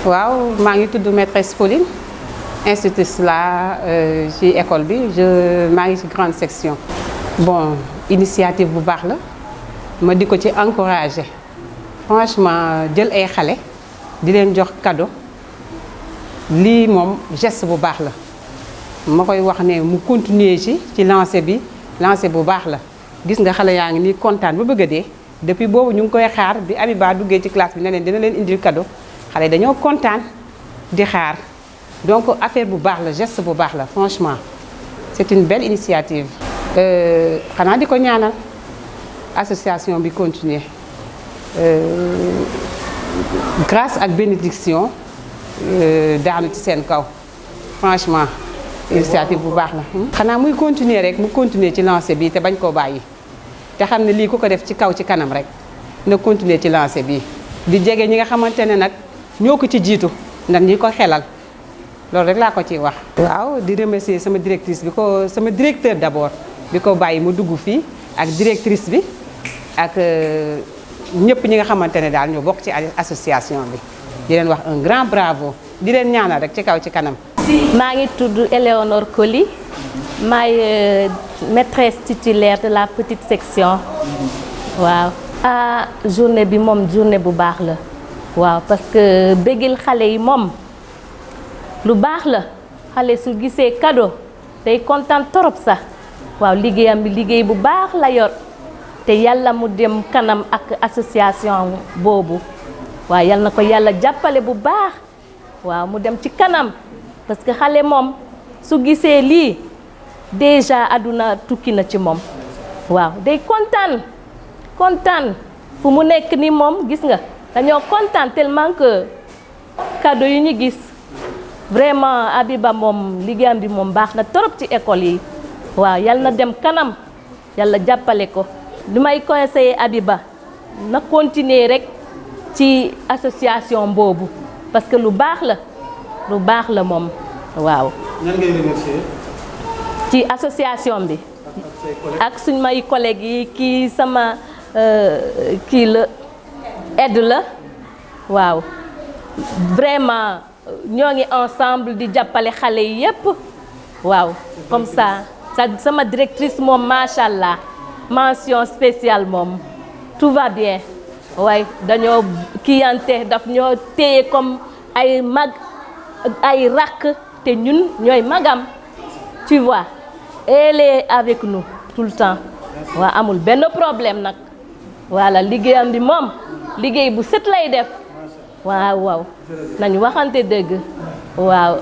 waaw maa ngi tudd maîtresse Pauline institutrice la ci école bi maa ngi ci grande section. Bon initiative bu baax la ma di ko ci encourager franchement jël ay xale di leen jox cadeau lii moom geste bu baax la ma koy wax ne mu continuer ci lancé bi lancé bu baax la gis nga xale yaa ngi nii kontaan ba bëgg a dee depuis boobu ñu ngi koy xaar bi Abiba duggee ci classe bi ne leen dina leen indil cadeau xale dañoo kontaan di xaar donc affaire bu baax la geste bu baax la franchement c'est une belle initiative. xanaa di ko ñaanal association bi continuer grâce ak bénédiction daanu ci seen kaw franchement initiative bu baax la. xanaa muy continuer rek mu continuer ci lancé bi te bañ koo bàyyi te xam ne lii ku ko def ci kaw ci kanam rek na continuer ci lancé bi di jege ñi nga xamante ne nag ñoo ko ci jiitu ndax ñi ko xelal loolu rek laa ko ciy wax. waaw di remercier sama directrice bi ko sama directeur d'abord bi ko bàyyi mu dugg fii ak directrice bi ak ñëpp ñi nga xamante ne daal ñoo bokk ci association bi di leen wax un grand bravo di leen ñaanal rek ci kaw ci kanam. maa ngi tudd Éléonore Coly maay maîtresse titulaire de la petite section waaw. journée bi moom journée bu baax la waaw parce que béggil xale yi moom lu baax la xale su gisee cadeau day kontaan torop sax waaw liggéeyam bi liggéey bu baax la yor te yàlla mu dem kanam ak association boobu waaw yal na ko yàlla jàppale bu baax waaw mu dem ci kanam parce que xale moom su gisee lii déjà àdduna tukki na ci moom waaw day kontaan fu mu nekk ni moom gis nga dañoo kontaan tellement que cadeau yu ñu gis vraiment Abiba moom liggéeyam bi moom baax na trop ci école yi waaw yal na dem kanam yàlla jàppale ko. li may conseiller Abiba na continuer rek ci association boobu parce que lu baax la moom waaw. ñan ngay remercier ci association bi ak suñ may collègues yi kii sama kii la aide la waaw vraiment ñoo ngi ensemble di jàppale xale yi yépp waaw comme ça sama directrice moom macha allah mention spéciale moom tout va bien waaye dañoo kiyante daf ñoo téye comme ay mag ay rakk te ñun ñooy magam tu vois elle est avec nous tout le temps waaw amul benn problème nag voilà liggéeyam bi moom liggéey bu set lay def waaw nañu waxante dëgg waaw